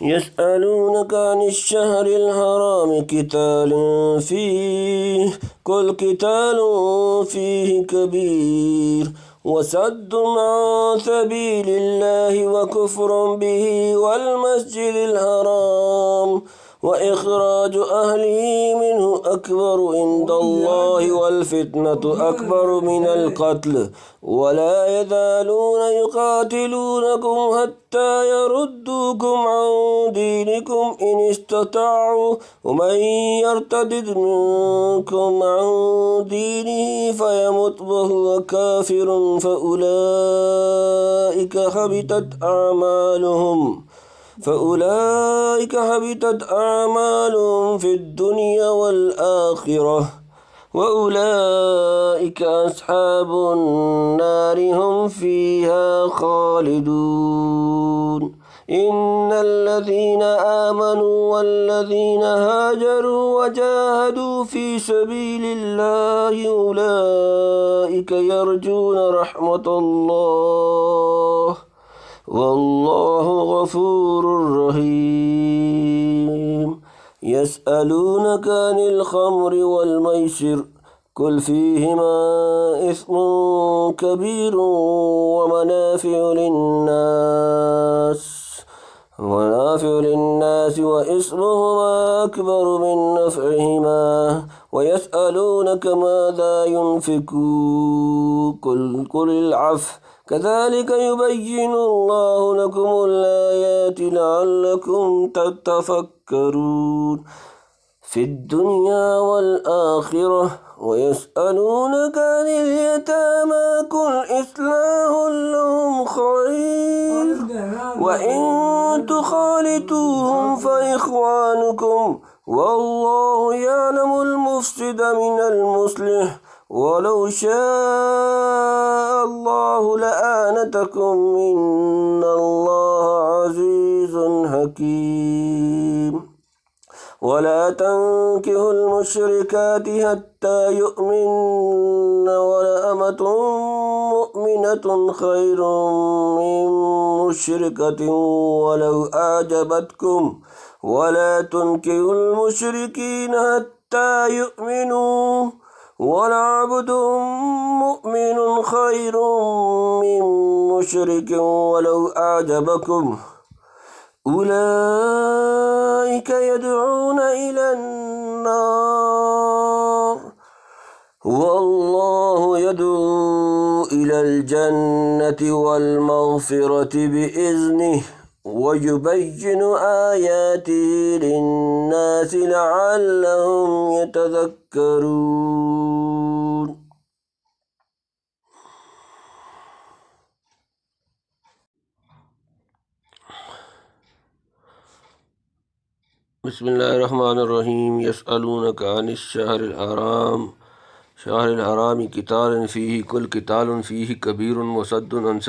يسألونك عن الشهر الحرام قتال فيه قل قتال فيه كبير وصد عن سبيل الله وكفر به والمسجد الحرام وإخراج أهله منه أكبر عند الله والفتنة أكبر من القتل ولا يزالون يقاتلونكم حتى يردوكم عن دينكم إن استطاعوا ومن يرتد منكم عن دينه فيمت وهو كافر فأولئك حبطت أعمالهم في الدنيا والآخرة وأولئك أصحاب النار هم فيها خالدون إن الذين آمنوا والذين هاجروا وجاهدوا في سبيل الله أولئك يرجون رحمة الله والله غفور رحيم يسألونك عن الخمر والميسر قل فيهما إثم كبير ومنافع للناس وإثمهما أكبر من نفعهما ويسألونك ماذا ينفقون قل العفو كذلك يبين الله لكم الآيات لعلكم تتفكرون في الدنيا والآخرة ويسألونك عن اليتامى قل إصلاح لهم خير وإن تخالطوهم فإخوانكم والله يعلم المفسد من المصلح ولو شاء الله لأعنتكم إن الله عزيز حكيم ولا تنكحوا المشركات حتى يؤمن ولأمة مؤمنة خير من مشركة ولو أعجبتكم ولا تنكحوا المشركين حتى يؤمنوا ولعبد مؤمن خير من مشرك ولو أعجبكم أولئك يدعون إلى النار والله يدعو إلى الجنة والمغفرة بإذنه ويبين آياته للناس لعلهم يتذكرون. بسم الله الرحمن الرحيم يسألونك عن الشهر الحرام قتال فيه قل قتال فيه كبير وصد عن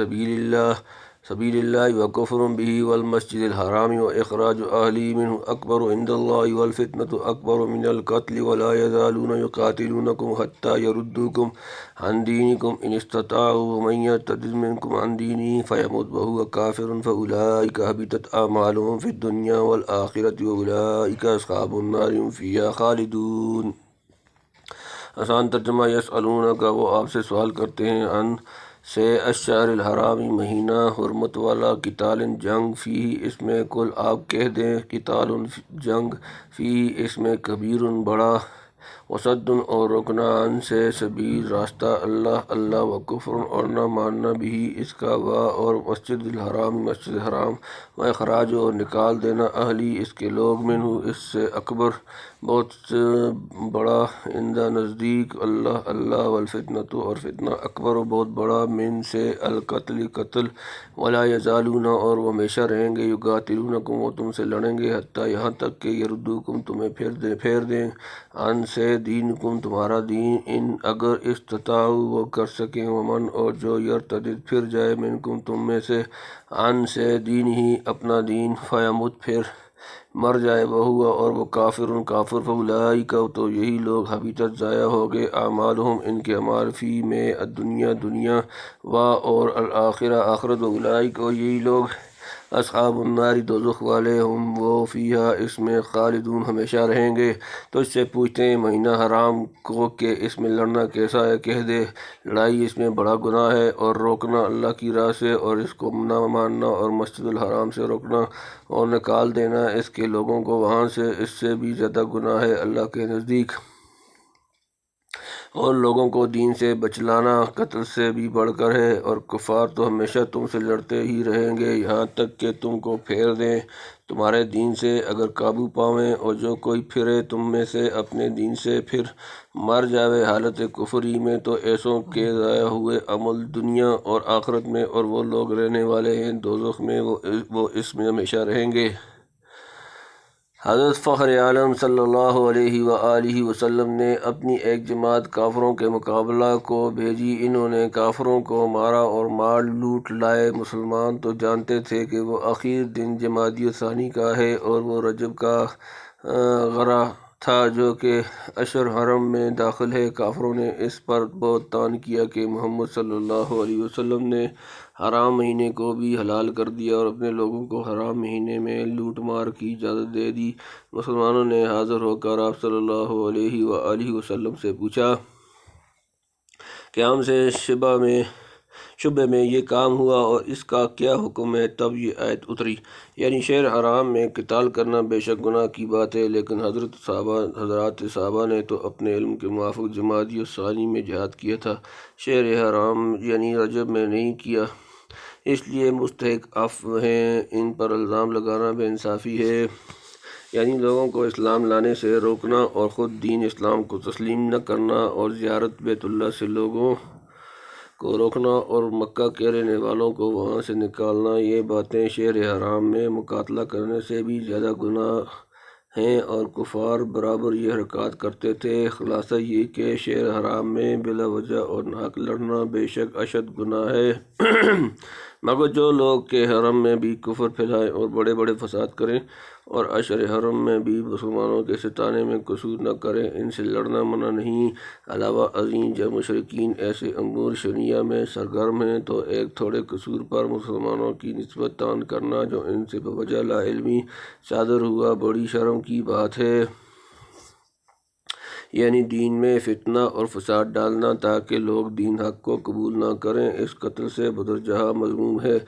سبيل الله وكفر به والمسجد الحرام وإخراج أهله منه أكبر عند الله والفتنة أكبر من القتل ولا يزالون يقاتلونكم حتى يردوكم عن دينكم إن استطاعوا ومن يرتد منكم عن دينه فيمت وهو كافر فأولئك حبطت أعمالهم في الدنيا والآخرة وأولئك أصحاب النار هم فيها خالدون. آسان ترجمہ یسألونک کا وہ آپ سے سوال کرتے ہیں عن سے الشہر الحرامی مہینہ حرمت والا قتال جنگ فی اس میں کل آپ کہہ دیں قتال جنگ فی اس میں کبیر بڑا وصد اور رکنا عن سے سبیل راستہ اللہ و کفر اور نہ ماننا بھی اس کا اور مسجد الحرام مسجد حرام و اخراج اور نکال دینا اہلی اس کے لوگ منہ اس سے اکبر بہت بڑا اندہ نزدیک اللہ والفتنۃ اور فتنہ اکبر بہت بڑا من سے القتل قتل ولا یزالون اور وہ ہمیشہ رہیں گے یقاتلونکم وہ تم سے لڑیں گے حتیٰ یہاں تک کہ یردوکم تمہیں پھیر دیں عن سے دینکم تمہارا دین ان اگر استطاعوا وہ کر سکیں ومن اور جو یرتدد پھر جائے منکم تم میں سے عن سے دین ہی اپنا دین فیمت پھر مر جائے وہ اور وہ کافر فاولئک تو یہی لوگ حبطت ضائع ہو گئے اعمالہم ان کے اعمال فی میں دنیا و اور الآخرہ آخرت واولئک اور یہی لوگ اصحاب النار دوزخ والے ہم وہ فیہا اس میں خالدون ہمیشہ رہیں گے۔ تو اس سے پوچھتے ہیں مہینہ حرام کو کہ اس میں لڑنا کیسا ہے، کہہ دے لڑائی اس میں بڑا گناہ ہے، اور روکنا اللہ کی راہ سے اور اس کو نہ ماننا، اور مسجد الحرام سے روکنا اور نکال دینا اس کے لوگوں کو وہاں سے، اس سے بھی زیادہ گناہ ہے اللہ کے نزدیک۔ اور لوگوں کو دین سے بچلانا قتل سے بھی بڑھ کر ہے، اور کفار تو ہمیشہ تم سے لڑتے ہی رہیں گے یہاں تک کہ تم کو پھیر دیں تمہارے دین سے، اگر قابو پاویں، اور جو کوئی پھرے تم میں سے اپنے دین سے پھر مر جاوے حالت کفری میں، تو ایسوں کے ضائع ہوئے عمل دنیا اور آخرت میں، اور وہ لوگ رہنے والے ہیں دوزخ میں، وہ اس میں ہمیشہ رہیں گے۔ حضرت فخر عالم صلی اللہ علیہ وآلہ وسلم نے اپنی ایک جماعت کافروں کے مقابلہ کو بھیجی، انہوں نے کافروں کو مارا اور مال لوٹ لائے۔ مسلمان تو جانتے تھے کہ وہ آخر دن جمادی الثانی کا ہے، اور وہ رجب کا غرہ تھا جو کہ اشہر حرم میں داخل ہے۔ کافروں نے اس پر بہت طعن کیا کہ محمد صلی اللہ علیہ وسلم نے حرام مہینے کو بھی حلال کر دیا اور اپنے لوگوں کو حرام مہینے میں لوٹ مار کی اجازت دے دی۔ مسلمانوں نے حاضر ہو کر آپ صلی اللہ علیہ وآلہ وسلم سے پوچھا کہ ہم سے شبہ میں یہ کام ہوا اور اس کا کیا حکم ہے؟ تب یہ آیت اتری، یعنی شہر حرام میں قتال کرنا بے شک گناہ کی بات ہے، لیکن حضرات صحابہ نے تو اپنے علم کے موافق جمادی الثانی میں جہاد کیا تھا، شہر حرام یعنی رجب میں نہیں کیا، اس لیے مستحق عفو ہیں۔ ان پر الزام لگانا بے انصافی ہے، یعنی لوگوں کو اسلام لانے سے روکنا اور خود دین اسلام کو تسلیم نہ کرنا، اور زیارت بیت اللہ سے لوگوں کو روکنا اور مکہ کے رہنے والوں کو وہاں سے نکالنا، یہ باتیں شہر حرام میں مقاتلہ کرنے سے بھی زیادہ گناہ ہیں، اور کفار برابر یہ حرکات کرتے تھے۔ خلاصہ یہ کہ شہر حرام میں بلا وجہ اور ناحق لڑنا بے شک اشد گناہ ہے، مگر جو لوگ کہ حرم میں بھی کفر پھیلائیں اور بڑے بڑے فساد کریں اور اشہر حرم میں بھی مسلمانوں کے ستانے میں قصور نہ کریں، ان سے لڑنا منع نہیں۔ علاوہ ازیں جب مشرکین ایسے امور شرعیہ میں سرگرم ہیں تو ایک تھوڑے قصور پر مسلمانوں کی نسبت طعن کرنا جو ان سے بوجہ لا علمی صادر ہوا بڑی شرم کی بات ہے، یعنی دین میں فتنہ اور فساد ڈالنا تاکہ لوگ دین حق کو قبول نہ کریں، اس قتل سے بدرجہ مذموم ہے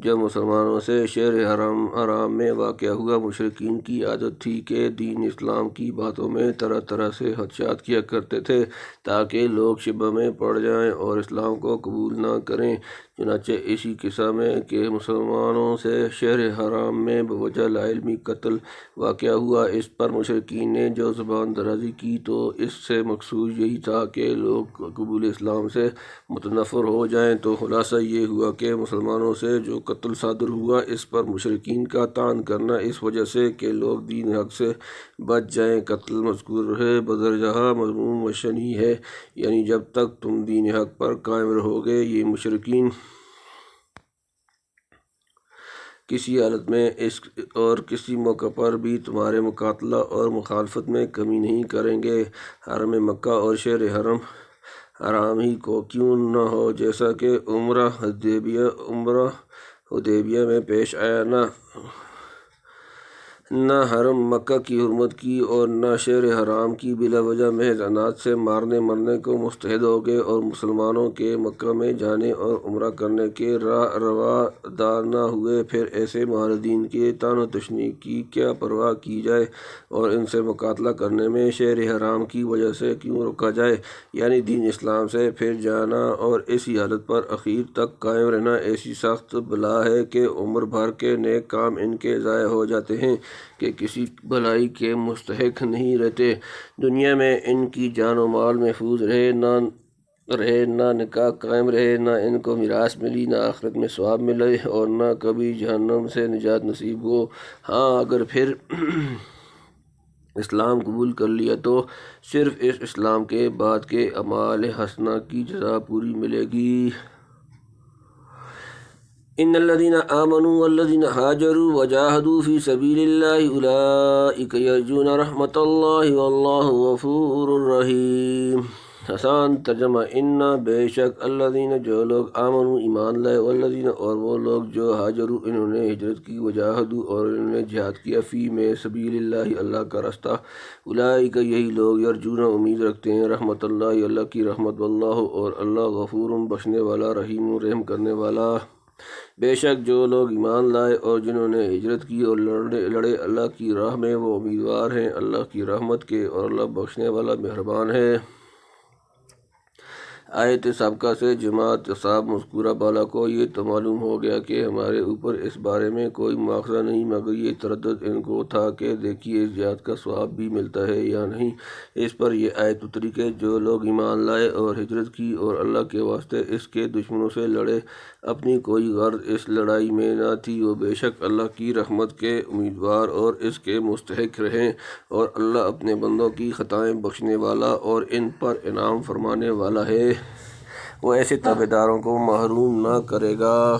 جو مسلمانوں سے شہر حرام میں واقع ہوا۔ مشرکین کی عادت تھی کہ دین اسلام کی باتوں میں طرح طرح سے خدشات کیا کرتے تھے تاکہ لوگ شبہ میں پڑ جائیں اور اسلام کو قبول نہ کریں، چنانچہ اسی قصہ میں کہ مسلمانوں سے شہر حرام میں بوجہ لا علمی قتل واقع ہوا، اس پر مشرکین نے جو زبان درازی کی تو اس سے مقصود یہی تھا کہ لوگ قبول اسلام سے متنفر ہو جائیں۔ تو خلاصہ یہ ہوا کہ مسلمانوں سے جو قتل صادر ہوا اس پر مشرکین کا طعن کرنا اس وجہ سے کہ لوگ دین حق سے بچ جائیں، قتل مذکور ہے بدرجہ مذموم و شنیع ہے، یعنی جب تک تم دین حق پر قائم رہو گے یہ مشرکین کسی حالت میں اور کسی موقع پر بھی تمہارے مقاتلہ اور مخالفت میں کمی نہیں کریں گے، حرم مکہ اور شہر حرام ہی کو کیوں نہ ہو، جیسا کہ عمرہ حدیبیہ میں پیش آیا، نہ حرم مکہ کی حرمت کی اور نہ شہر حرام کی بلا وجہ محض عناد سے مارنے مرنے کو مستعد ہو گئے، اور مسلمانوں کے مکہ میں جانے اور عمرہ کرنے کے روادار نہ ہوئے، پھر ایسے معاندین کے طعن و تشنیع کی کیا پرواہ کی جائے اور ان سے مقاتلہ کرنے میں شہر حرام کی وجہ سے کیوں روکا جائے، یعنی دین اسلام سے پھر جانا اور اسی حالت پر اخیر تک قائم رہنا ایسی سخت بلا ہے کہ عمر بھر کے نیک کام ان کے ضائع ہو جاتے ہیں کہ کسی بھلائی کے مستحق نہیں رہتے، دنیا میں ان کی جان و مال محفوظ رہے، نہ نکاح قائم رہے، نہ ان کو میراث ملی، نہ آخرت میں ثواب ملے اور نہ کبھی جہنم سے نجات نصیب ہو۔ ہاں اگر پھر اسلام قبول کر لیا تو صرف اس اسلام کے بعد کے اعمال حسنہ کی جزا پوری ملے گی۔ ان الذين آمنوا والذين هاجروا وجاهدوا في سبيل الله اولئك يرجون رحمة الله والله غفور رحيم۔ آسان ترجمہ انا بے شک الذین جو لوگ آمنوا ایمان لائے والذین اور وہ لوگ جو ہاجروا انہوں نے ہجرت کی وجاہدوا اور انہوں نے جہاد کیا فی میں سبیل اللہ اللہ کا راستہ اولئک یہی لوگ یرجون امید رکھتے ہیں رحمت اللہ اللہ کی رحمت واللہ اور اللہ غفور بخشنے والا رحیم رحم کرنے والا۔ بے شک جو لوگ ایمان لائے اور جنہوں نے ہجرت کی اور لڑے اللہ کی راہ میں وہ امیدوار ہیں اللہ کی رحمت کے اور اللہ بخشنے والا مہربان ہے۔ آیت سابقہ سے جماعت صاحب مذکورہ بالا کو یہ تو معلوم ہو گیا کہ ہمارے اوپر اس بارے میں کوئی مواخذہ نہیں، مگر یہ تردد ان کو تھا کہ دیکھیے اس جہاد کا ثواب بھی ملتا ہے یا نہیں۔ اس پر یہ آیت اتری کہ جو لوگ ایمان لائے اور ہجرت کی اور اللہ کے واسطے اس کے دشمنوں سے لڑے، اپنی کوئی غرض اس لڑائی میں نہ تھی، وہ بے شک اللہ کی رحمت کے امیدوار اور اس کے مستحق رہیں، اور اللہ اپنے بندوں کی خطائیں بخشنے والا اور ان پر انعام فرمانے والا ہے، وہ ایسے تابعداروں کو محروم نہ کرے گا۔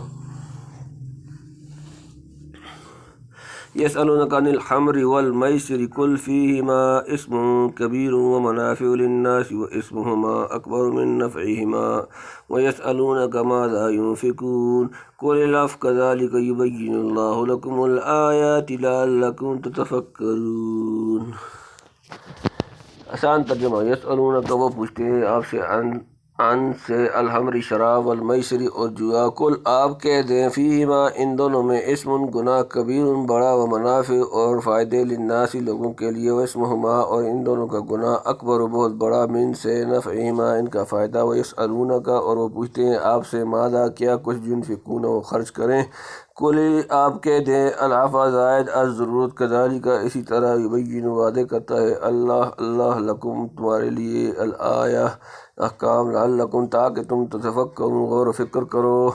یسألونک عن الخمر والمیسر قل فیہما اسم کبیر ومنافع للناس واسمہما اکبر من نفعہما ویسألونک ماذا ينفقون قل العفو کذلک یبین اللہ لکم الآیات لعلکم تتفکرون۔ آسان ترجمہ یسألونک وہ پوچھتے ہیں آپ سے ان سے الخمر شراب والمیسر اور جوا، کل آپ کہہ دیں فیہما ان دونوں میں اسم گناہ کبیر بڑا و منافع اور فائدے للناس لوگوں کے لیے، واسمہما اور ان دونوں کا گناہ اکبر بہت بڑا من سے نفعہما ان کا فائدہ، ویسألونک اور وہ پوچھتے ہیں آپ سے ماذا کیا کچھ ينفقون وہ خرچ کریں، قل آپ کہہ دیں العفو زائد از ضرورت کذالک اسی طرح یبین واضح کرتا ہے اللہ لکم تمہارے لیے الآیہ احکام لعلکم تاکہ تم تتفکرون غور و فکر کرو۔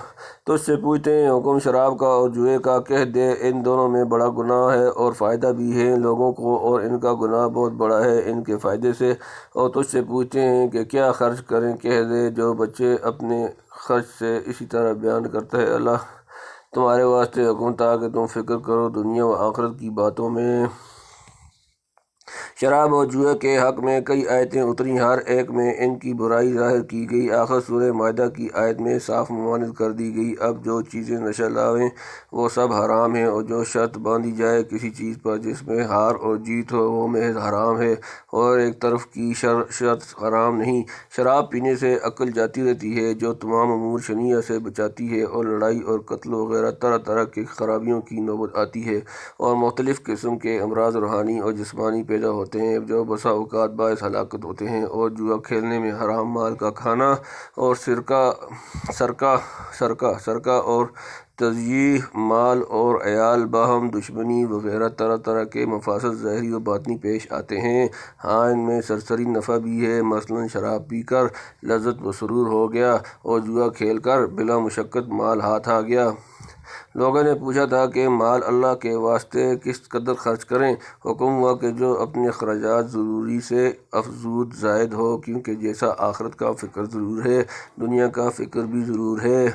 تو اس سے پوچھتے ہیں حکم شراب کا اور جوئے کا، کہہ دے ان دونوں میں بڑا گناہ ہے اور فائدہ بھی ہے لوگوں کو، اور ان کا گناہ بہت بڑا ہے ان کے فائدے سے۔ اور تجھ سے پوچھتے ہیں کہ کیا خرچ کریں، کہہ دے جو بچے اپنے خرچ سے، اسی طرح بیان کرتا ہے اللہ تمہارے واسطے حکم تاکہ تم فکر کرو دنیا و آخرت کی باتوں میں۔ شراب اور جوئے کے حق میں کئی آیتیں اتری، ہر ایک میں ان کی برائی ظاہر کی گئی، آخر سورہ مائدہ کی آیت میں صاف ممانعت کر دی گئی۔ اب جو چیزیں نشہ لاویں وہ سب حرام ہیں، اور جو شرط باندھی جائے کسی چیز پر جس میں ہار اور جیت ہو وہ محض حرام ہے، اور ایک طرف کی شرط حرام نہیں۔ شراب پینے سے عقل جاتی رہتی ہے جو تمام امور شرعیہ سے بچاتی ہے، اور لڑائی اور قتل وغیرہ طرح طرح کی خرابیوں کی نوبت آتی ہے، اور مختلف قسم کے امراض روحانی اور جسمانی پیدا ہوتے ہیں جو بسا اوقات باعث ہلاکت ہوتے ہیں، اور جوا کھیلنے میں حرام مال کا کھانا اور سرقہ اور تضییع مال اور عیال باہم دشمنی وغیرہ طرح طرح کے مفاسد ظاہری و باطنی پیش آتے ہیں۔ ہاں ان میں سرسری نفع بھی ہے، مثلا شراب پی کر لذت و سرور ہو گیا، اور جوا کھیل کر بلا مشقت مال ہاتھ آ گیا۔ لوگوں نے پوچھا تھا کہ مال اللہ کے واسطے کس قدر خرچ کریں، حکم ہوا کہ جو اپنے اخراجات ضروری سے افزود زائد ہو، کیونکہ جیسا آخرت کا فکر ضرور ہے دنیا کا فکر بھی ضرور ہے۔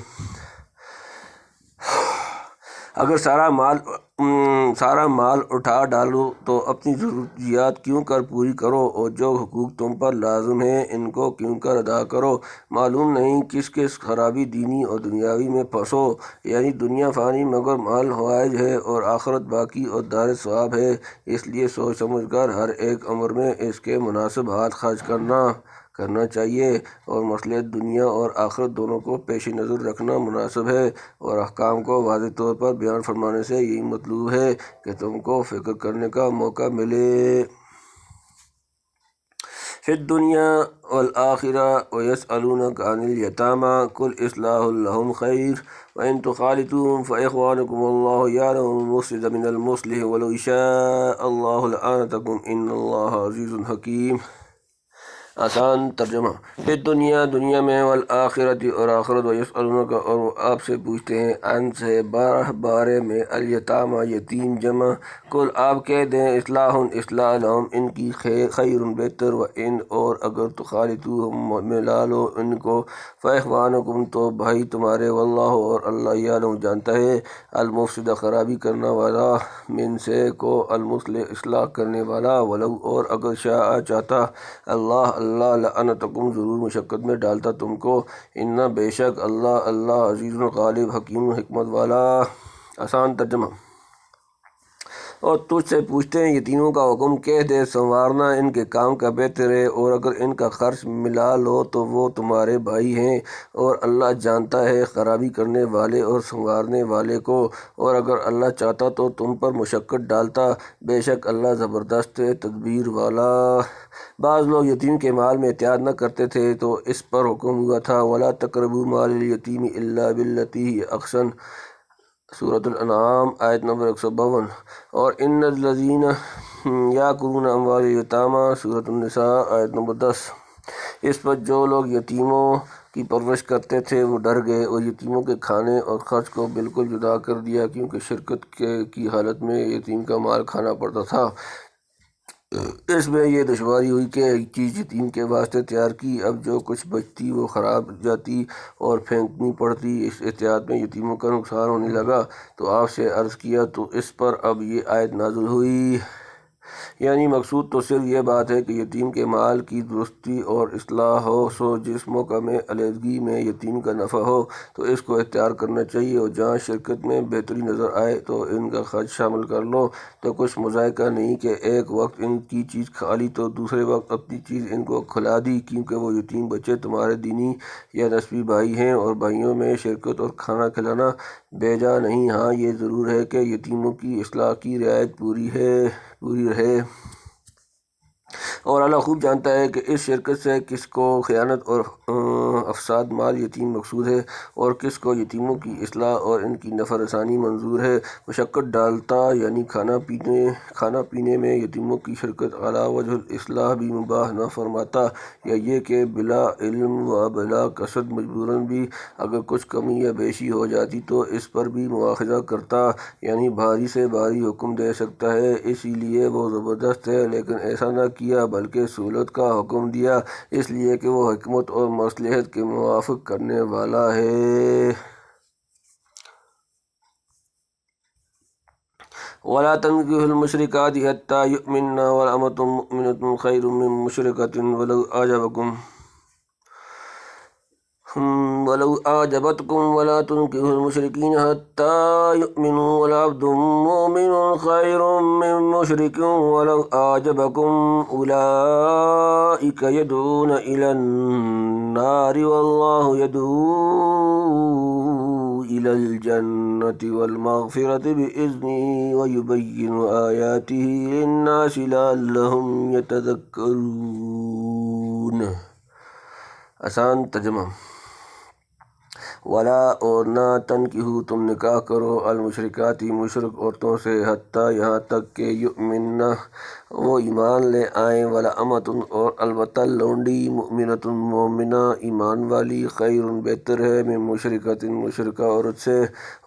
اگر سارا مال اٹھا ڈالو تو اپنی ضروریات کیوں کر پوری کرو، اور جو حقوق تم پر لازم ہیں ان کو کیوں کر ادا کرو، معلوم نہیں کس خرابی دینی اور دنیاوی میں پھنسو، یعنی دنیا فانی مگر مال حوائج ہے اور آخرت باقی اور دار ثواب ہے، اس لیے سوچ سمجھ کر ہر ایک امر میں اس کے مناسب ہاتھ خرچ کرنا چاہیے، اور مصلحت دنیا اور آخرت دونوں کو پیش نظر رکھنا مناسب ہے، اور احکام کو واضح طور پر بیان فرمانے سے یہی مطلوب ہے کہ تم کو فکر کرنے کا موقع ملے۔ فی الدنیا والآخرہ ویسألونک عن الیتامی قل اصلاح لہم خیر وان تخالطوہم فاخوانکم واللہ یعلم المفسد من المصلح ولو شاء اللہ لأعنتکم ان اللہ عزیز حکیم۔ آسان ترجمہ فی دنیا میں والآخرت اور آخرت، ویسألونک اور وہ آپ سے پوچھتے ہیں عن سے بارے میں الیتامی یتیم جمع، قل آپ کہہ دیں اصلاح لہم ان کی خیر بہتر، وان اور اگر تخالطوہم ملا لو ان کو، فاخوانکم تو بھائی تمہارے، واللہ اور اللہ یعلم جانتا ہے المفسد خرابی کرنا والا، من سے کو المصلح اصلاح کرنے والا، ولو اور اگر شاء چاہتا اللہ اللہ لعنتکم ضرور مشقت میں ڈالتا تم کو، ان بے شک اللہ عزیز غالب حکیم حکمت والا۔ آسان ترجمہ۔ اور تجھ سے پوچھتے ہیں یتیموں کا حکم، کہہ دے سنوارنا ان کے کام کا بہتر ہے، اور اگر ان کا خرچ ملا لو تو وہ تمہارے بھائی ہیں، اور اللہ جانتا ہے خرابی کرنے والے اور سنوارنے والے کو، اور اگر اللہ چاہتا تو تم پر مشقت ڈالتا، بے شک اللہ زبردست تدبیر والا۔ بعض لوگ یتیم کے مال میں احتیاط نہ کرتے تھے تو اس پر حکم ہوا تھا وَلَا تَقْرَبُوا مَالَ الْيَتِيمِ إِلَّا بِالَّتِي هِيَ أَحْسَنُ، سورۃ الانعام آیت نمبر 152، اور ان الذین یاکلون اموال الیتامی، سورۃ النساء آیت نمبر 10۔ اس پر جو لوگ یتیموں کی پرورش کرتے تھے وہ ڈر گئے اور یتیموں کے کھانے اور خرچ کو بالکل جدا کر دیا، کیونکہ شرکت کی حالت میں یتیم کا مال کھانا پڑتا تھا۔ اس میں یہ دشواری ہوئی کہ ایک چیز یتیم کے واسطے تیار کی، اب جو کچھ بچتی وہ خراب جاتی اور پھینکنی پڑتی۔ اس احتیاط میں یتیموں کا نقصان ہونے لگا تو آپ سے عرض کیا تو اس پر اب یہ آیت نازل ہوئی۔ یعنی مقصود تو صرف یہ بات ہے کہ یتیم کے مال کی درستی اور اصلاح ہو، سو جس موقع میں علیحدگی میں یتیم کا نفع ہو تو اس کو اختیار کرنا چاہیے، اور جہاں شرکت میں بہتری نظر آئے تو ان کا خرچ شامل کر لو، تو کچھ مذائقہ نہیں کہ ایک وقت ان کی چیز کھا لی تو دوسرے وقت اپنی چیز ان کو کھلا دی، کیونکہ وہ یتیم بچے تمہارے دینی یا نسبی بھائی ہیں، اور بھائیوں میں شرکت اور کھانا کھلانا بیجا نہیں۔ ہاں یہ ضرور ہے کہ یتیموں کی اصلاح کی رعایت پوری رہے، اور اللہ خوب جانتا ہے کہ اس شرکت سے کس کو خیانت اور افساد مال یتیم مقصود ہے، اور کس کو یتیموں کی اصلاح اور ان کی نفع رسانی منظور ہے۔ مشقت ڈالتا یعنی کھانا پینے میں یتیموں کی شرکت علی وجہ الاصلاح بھی مباح نہ فرماتا، یا یہ کہ بلا علم و بلا قصد مجبوراً بھی اگر کچھ کمی یا بیشی ہو جاتی تو اس پر بھی مواخذہ کرتا، یعنی بھاری سے بھاری حکم دے سکتا ہے، اسی لیے وہ زبردست ہے، لیکن ایسا نہ کیا بلکہ سہولت کا حکم دیا، اس لیے کہ وہ حکمت اور مصلحت کے موافق کرنے والا ہے۔ وَلَا تَنكِحُوا الْمُشْرِكَاتِ حَتَّى يُؤْمِنَّ وَلَأَمَةٌ مُؤْمِنَةٌ خَيْرٌ مِّن مُّشْرِكَةٍ وَلَوْ أَعْجَبَتْكُمْ وَلَا تُنكِحُوا الْمُشْرِكِينَ حَتَّى يُؤْمِنُوا وَلَعَبْدٌ مُّؤْمِنٌ خَيْرٌ مِّن مُّشْرِكٍ وَلَوْ أَعْجَبَكُمْ أُولَٰئِكَ يَدْعُونَ إِلَى النَّارِ وَاللَّهُ يَدْعُو إِلَى الْجَنَّةِ وَالْمَغْفِرَةِ بِإِذْنِهِ وَيُبَيِّنُ آيَاتِهِ لِلنَّاسِ لَعَلَّهُمْ يَتَذَكَّرُونَ۔ آسان ترجمہ۔ ولا اور نہ تنکحوا تم نکاح کرو المشرکاتی مشرک عورتوں سے، حتیٰ یہاں تک کہ یؤمنہ وہ ایمان لے آئیں، ولامۃ اور البتہ لونڈی، مؤمنۃ مومنہ ایمان والی، خیر بہتر ہے، من مشرکۃ مشرکہ عورت سے،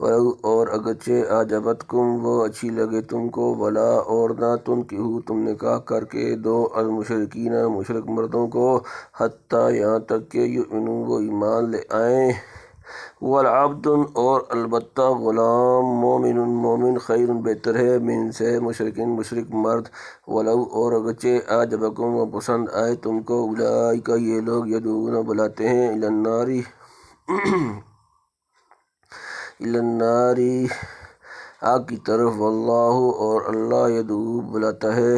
ولو اور اگرچہ اعجبتکم وہ اچھی لگے تم کو، ولا اور نہ تنکحوا تم نکاح کر کے دو المشرکین مشرک مردوں کو، حتیٰ یہاں تک کہ یؤمنوا وہ ایمان لے آئیں، والعبد اور البتہ غلام، مومن مومن، خیر بہتر ہے، من سے مشرکین مشرک مرد، ولو اور اگرچہ اعجبکم وہ پسند آئے تم کو، اولئک یہ لوگ، یدعون بلاتے ہیں، الی النار آگ کی طرف، واللہ اور اللہ یدعو بلاتا ہے،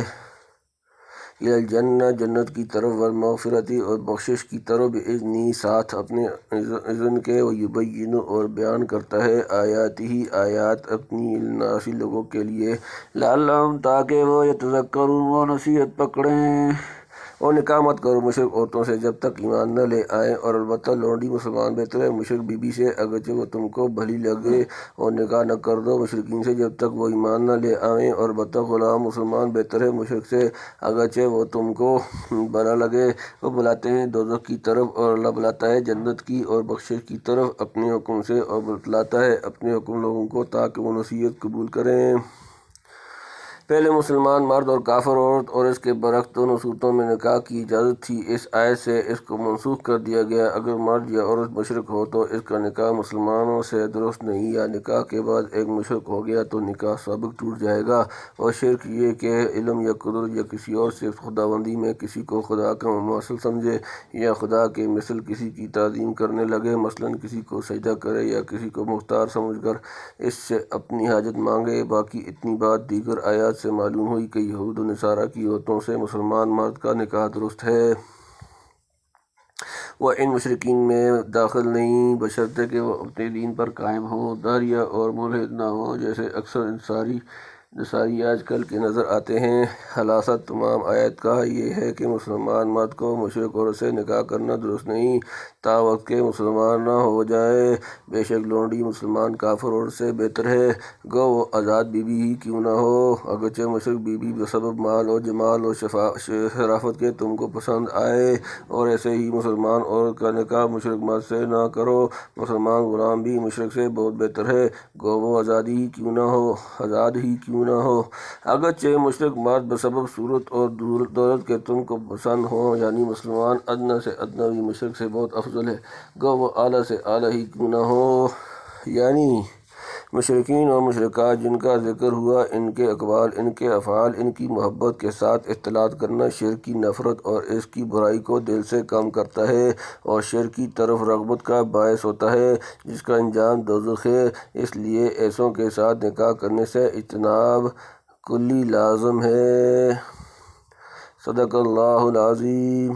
الی الجنہ جنت کی طرف، والمغفرۃ اور بخشش کی طرف، باذنہ ساتھ اپنے اذن کے، ویبین اور بیان کرتا ہے، آیاتہ آیات اپنی، للناس لوگوں کے لیے، لعلہم تاکہ وہ یتذکرون وہ نصیحت پکڑیں۔ اور نکاح مت کرو مشرک عورتوں سے جب تک ایمان نہ لے آئیں، اور البتہ لونڈی مسلمان بہتر ہے مشرک بیوی سے اگرچہ وہ تم کو بھلی لگے، اور نکاح نہ کر دو مشرکین سے جب تک وہ ایمان نہ لے آئیں، اور البتہ غلام مسلمان بہتر ہے مشرک سے اگرچہ وہ تم کو بھلا لگے۔ وہ بلاتے ہیں دوزخ کی طرف، اور اللہ بلاتا ہے جنت کی اور بخشش کی طرف اپنے حکم سے، اور بتلاتا ہے اپنے حکم لوگوں کو تاکہ وہ نصیحت قبول کریں۔ پہلے مسلمان مرد اور کافر عورت اور اس کے برعکس دونوں صورتوں میں نکاح کی اجازت تھی۔ اس آیت سے اس کو منسوخ کر دیا گیا۔ اگر مرد یا عورت مشرک ہو تو اس کا نکاح مسلمانوں سے درست نہیں، یا نکاح کے بعد ایک مشرک ہو گیا تو نکاح سابق ٹوٹ جائے گا۔ اور شرک یہ کہ علم یا قدرت یا کسی اور سے خداوندی میں کسی کو خدا کا مماثل سمجھے، یا خدا کے مثل کسی کی تعظیم کرنے لگے، مثلاً کسی کو سجدہ کرے یا کسی کو مختار سمجھ کر اس سے اپنی حاجت مانگے۔ باقی اتنی بات دیگر آیات سے معلوم ہوئی کہ یہود و نصارہ کی عورتوں سے مسلمان مرد کا نکاح درست ہے۔ وہ ان مشرکین میں داخل نہیں، بشرطے کہ وہ اپنے دین پر قائم ہوں، داریہ اور ملحد نہ ہوں، جیسے اکثر نصاری آج کل کے نظر آتے ہیں۔ خلاصہ تمام آیات کا یہ ہے کہ مسلمان مرد کو مشرک عورت سے نکاح کرنا درست نہیں تا وقت کہ مسلمان نہ ہو جائے۔ بے شک لونڈی مسلمان کافر عورت سے بہتر ہے، گو وہ آزاد بیوی ہی کیوں نہ ہو۔ اگرچہ مشرک بیوی بسبب مال اور جمال اور شرافت کے تم کو پسند آئے، اور ایسے ہی مسلمان عورت کا نکاح مشرک مرد سے نہ کرو۔ مسلمان غلام بھی مشرک سے بہت بہتر ہے، گو وہ آزاد ہی کیوں نہ ہو۔ اگرچہ مشرک مرد بسبب صورت اور دولت کے تم کو پسند ہوں، یعنی مسلمان ادنیٰ سے ادنیٰ بھی مشرک سے بہت افضل ہے، گو وہ اعلیٰ سے اعلیٰ ہی کیوں نہ ہو۔ یعنی مشرکین اور مشرکات جن کا ذکر ہوا، ان کے اقوال، ان کے افعال، ان کی محبت کے ساتھ اختلاط کرنا شرک کی نفرت اور اس کی برائی کو دل سے کم کرتا ہے، اور شرک کی طرف رغبت کا باعث ہوتا ہے، جس کا انجام دوزخ ہے۔ اس لیے ایسوں کے ساتھ نکاح کرنے سے اجتناب کلی لازم ہے۔ صدق اللہ العظیم۔